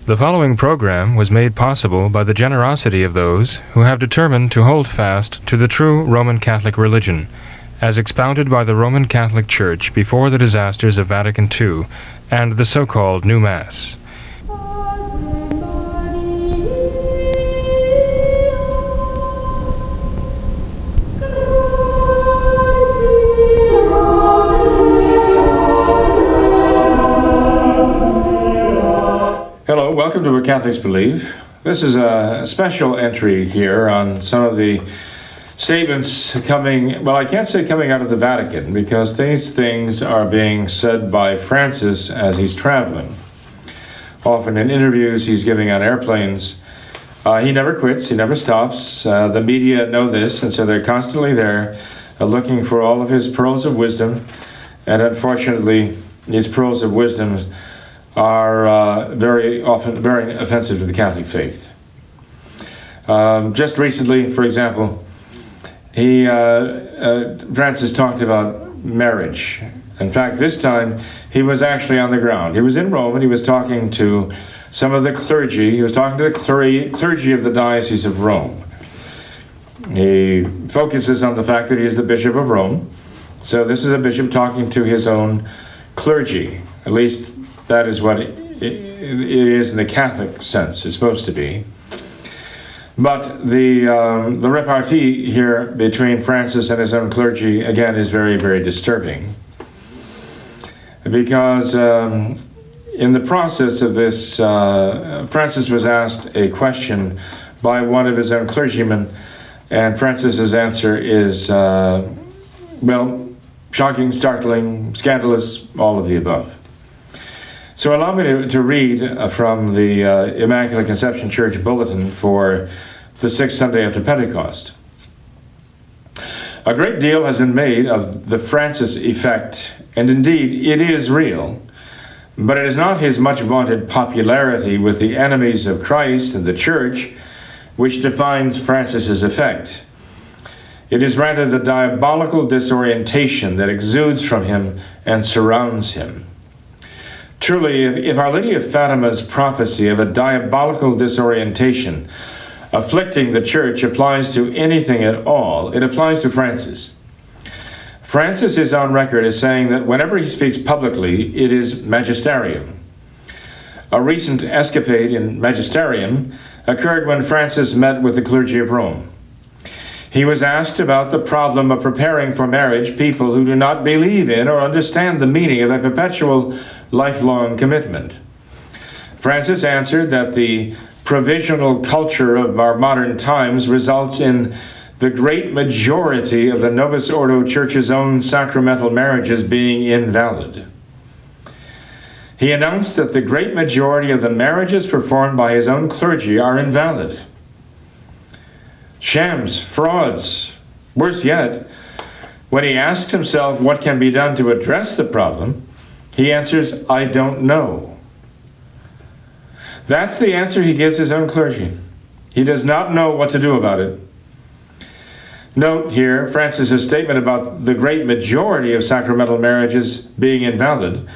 The following program was made possible by the generosity of those who have determined to hold fast to the true Roman Catholic religion, as expounded by the Roman Catholic Church before the disasters of Vatican II and the so-called New Mass. Hello, welcome to Where Catholics Believe. This is a special entry here on some of the statements coming, well, I can't say coming out of the Vatican, because these things are being said by Francis as he's traveling. Often in interviews he's giving on airplanes. He never quits, he never stops. The media know this, and so they're constantly there looking for all of his pearls of wisdom. And unfortunately, these pearls of wisdom are very often very offensive to the Catholic faith. Just recently, for example, Francis talked about marriage. In fact, this time he was actually on the ground. He was in Rome and he was talking to some of the clergy. He was talking to the clergy of the Diocese of Rome. He focuses on the fact that he is the Bishop of Rome. So this is a bishop talking to his own clergy. At least that is what it is in the Catholic sense, it's supposed to be. But the repartee here between Francis and his own clergy, again, is very, very disturbing. Because in the process of this, Francis was asked a question by one of his own clergymen, and Francis's answer is, well, shocking, startling, scandalous, all of the above. So allow me to read from the Immaculate Conception Church Bulletin for the sixth Sunday after Pentecost. A great deal has been made of the Francis effect, and indeed it is real, but it is not his much vaunted popularity with the enemies of Christ and the Church which defines Francis's effect. It is rather the diabolical disorientation that exudes from him and surrounds him. Truly, if Our Lady of Fatima's prophecy of a diabolical disorientation afflicting the Church applies to anything at all, it applies to Francis. Francis is on record as saying that whenever he speaks publicly, it is magisterium. A recent escapade in magisterium occurred when Francis met with the clergy of Rome. He was asked about the problem of preparing for marriage people who do not believe in or understand the meaning of a perpetual lifelong commitment. Francis answered that the provisional culture of our modern times results in the great majority of the Novus Ordo Church's own sacramental marriages being invalid. He announced that the great majority of the marriages performed by his own clergy are invalid. Shams, frauds, worse yet, when he asks himself what can be done to address the problem, he answers, I don't know. That's the answer he gives his own clergy. He does not know what to do about it. Note here, Francis's statement about the great majority of sacramental marriages being invalid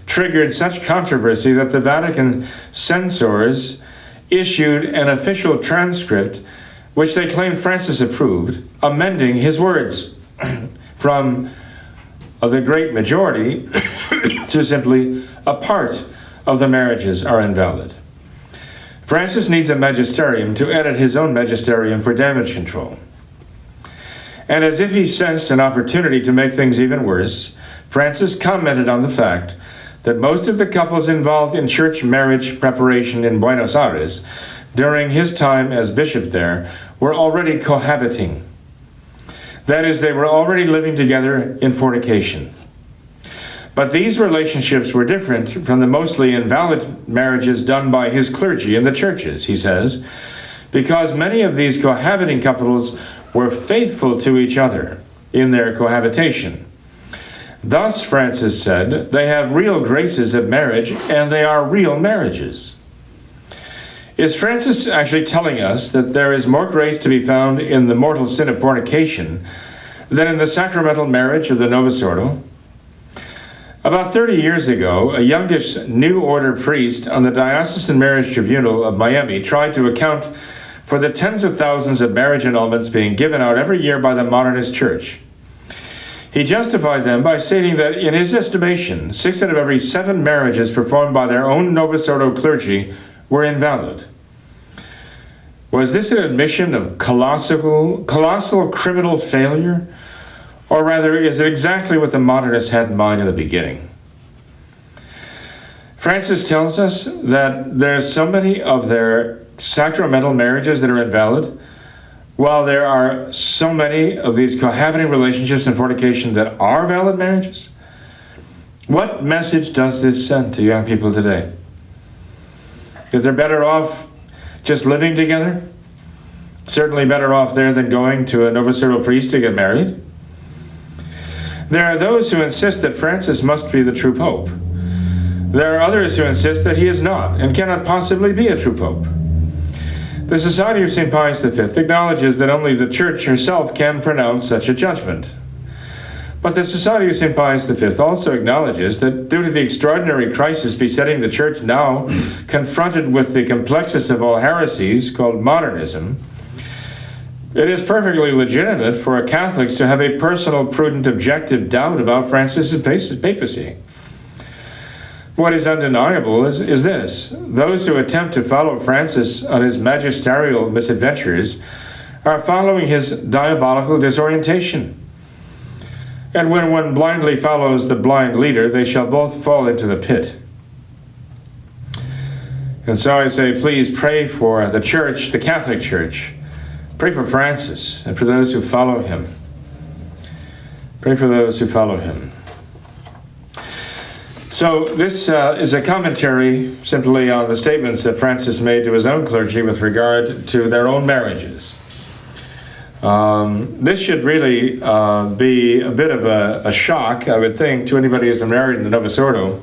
triggered such controversy that the Vatican censors issued an official transcript which they claimed Francis approved, amending his words from the great majority to simply a part of the marriages are invalid. Francis needs a magisterium to edit his own magisterium for damage control. And as if he sensed an opportunity to make things even worse, Francis commented on the fact that most of the couples involved in church marriage preparation in Buenos Aires during his time as bishop there were already cohabiting. That is, they were already living together in fornication. But these relationships were different from the mostly invalid marriages done by his clergy in the churches, he says, because many of these cohabiting couples were faithful to each other in their cohabitation. Thus, Francis said, they have real graces of marriage, and they are real marriages. Is Francis actually telling us that there is more grace to be found in the mortal sin of fornication than in the sacramental marriage of the Novus Ordo? About 30 years ago, a youngish New Order priest on the Diocesan Marriage Tribunal of Miami tried to account for the tens of thousands of marriage annulments being given out every year by the modernist church. He justified them by stating that, in his estimation, 6 out of every 7 marriages performed by their own Novus Ordo clergy were invalid. Was this an admission of colossal criminal failure? Or rather, is it exactly what the modernists had in mind in the beginning? Francis tells us that there are so many of their sacramental marriages that are invalid, while there are so many of these cohabiting relationships and fornication that are valid marriages. What message does this send to young people today? That they're better off just living together? Certainly better off there than going to a Novus Ordo priest to get married. There are those who insist that Francis must be the true pope. There are others who insist that he is not and cannot possibly be a true pope. The Society of St. Pius V acknowledges that only the Church herself can pronounce such a judgment. But the Society of St. Pius V also acknowledges that due to the extraordinary crisis besetting the Church now, confronted with the complexest of all heresies called modernism, it is perfectly legitimate for Catholics to have a personal, prudent, objective doubt about Francis's papacy. What is undeniable is this: those who attempt to follow Francis on his magisterial misadventures are following his diabolical disorientation. And when one blindly follows the blind leader, they shall both fall into the pit. And so I say, please pray for the Church, the Catholic Church. Pray for Francis and for those who follow him. Pray for those who follow him. So this is a commentary simply on the statements that Francis made to his own clergy with regard to their own marriages. This should really be a bit of a shock, I would think, to anybody who's been married in the Novus Ordo,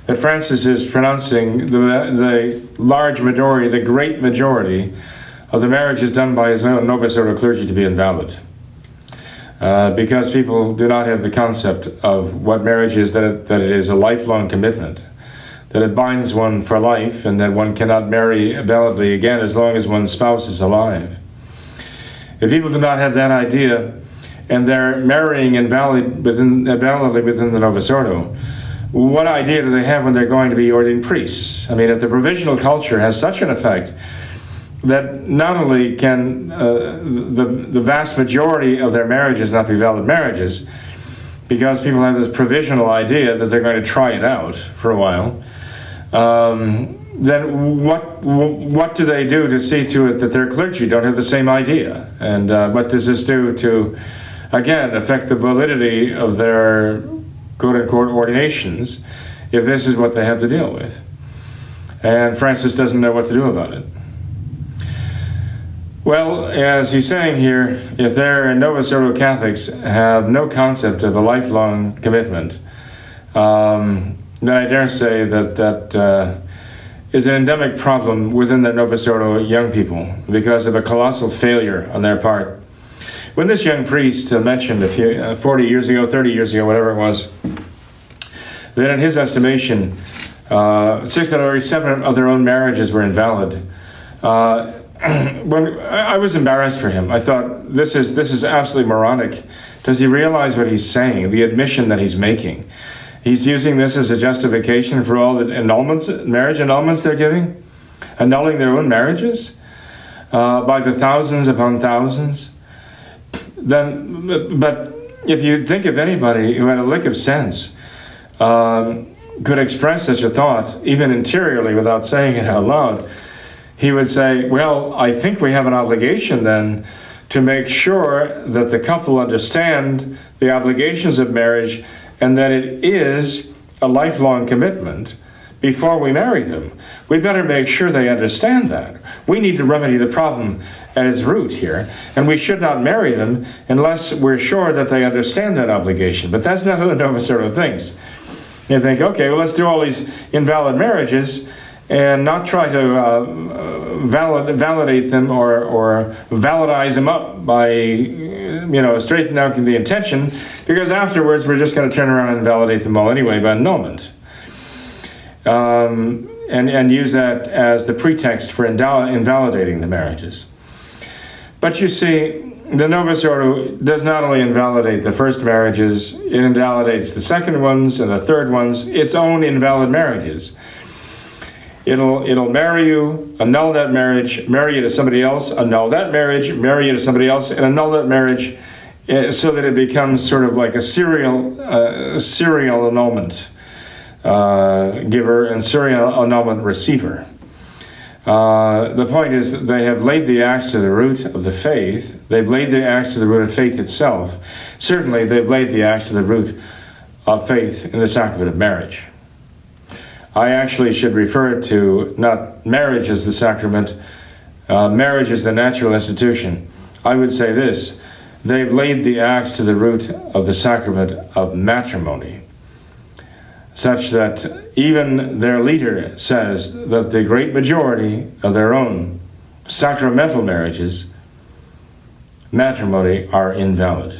that Francis is pronouncing the large majority, the great majority, of the marriages done by his own Novus Ordo clergy to be invalid. Because people do not have the concept of what marriage is, that it is a lifelong commitment, that it binds one for life, and that one cannot marry validly again as long as one's spouse is alive. If people do not have that idea, and they're marrying validly within the Novus Ordo, what idea do they have when they're going to be ordained priests? I mean, if the provisional culture has such an effect that not only can the vast majority of their marriages not be valid marriages, because people have this provisional idea that they're going to try it out for a while, then what do they do to see to it that their clergy don't have the same idea? And what does this do to, again, affect the validity of their quote-unquote ordinations if this is what they have to deal with? And Francis doesn't know what to do about it. Well, as he's saying here, if their Novus Ordo Catholics have no concept of a lifelong commitment, then I dare say that is an endemic problem within the Novus Ordo young people because of a colossal failure on their part. When this young priest mentioned 40 years ago, 30 years ago, whatever it was, that in his estimation, 6 out of every 7 of their own marriages were invalid, when I was embarrassed for him. I thought, this is absolutely moronic. Does he realize what he's saying, the admission that he's making? He's using this as a justification for all the marriage annulments they're giving, annulling their own marriages by the thousands upon thousands. But if you think of anybody who had a lick of sense, could express such a thought, even interiorly without saying it out loud, he would say, well, I think we have an obligation then to make sure that the couple understand the obligations of marriage and that it is a lifelong commitment before we marry them. We better make sure they understand that. We need to remedy the problem at its root here, and we should not marry them unless we're sure that they understand that obligation. But that's not who the Novus Ordo thinks. They think, okay, well, let's do all these invalid marriages and not try to validate them or validize them up by, straightening out the intention, because afterwards we're just going to turn around and validate them all anyway by annulment. And use that as the pretext for invalidating the marriages. But you see, the Novus Ordo does not only invalidate the first marriages, it invalidates the second ones and the third ones, its own invalid marriages. It'll marry you, annul that marriage, marry you to somebody else, annul that marriage, marry you to somebody else, and annul that marriage, so that it becomes sort of like a serial annulment giver and serial annulment receiver. The point is that they have laid the axe to the root of the faith. They've laid the axe to the root of faith itself. Certainly, they've laid the axe to the root of faith in the sacrament of marriage. I actually should refer it to not marriage as the sacrament, marriage as the natural institution. I would say this: they've laid the axe to the root of the sacrament of matrimony, such that even their leader says that the great majority of their own sacramental marriages, matrimony, are invalid.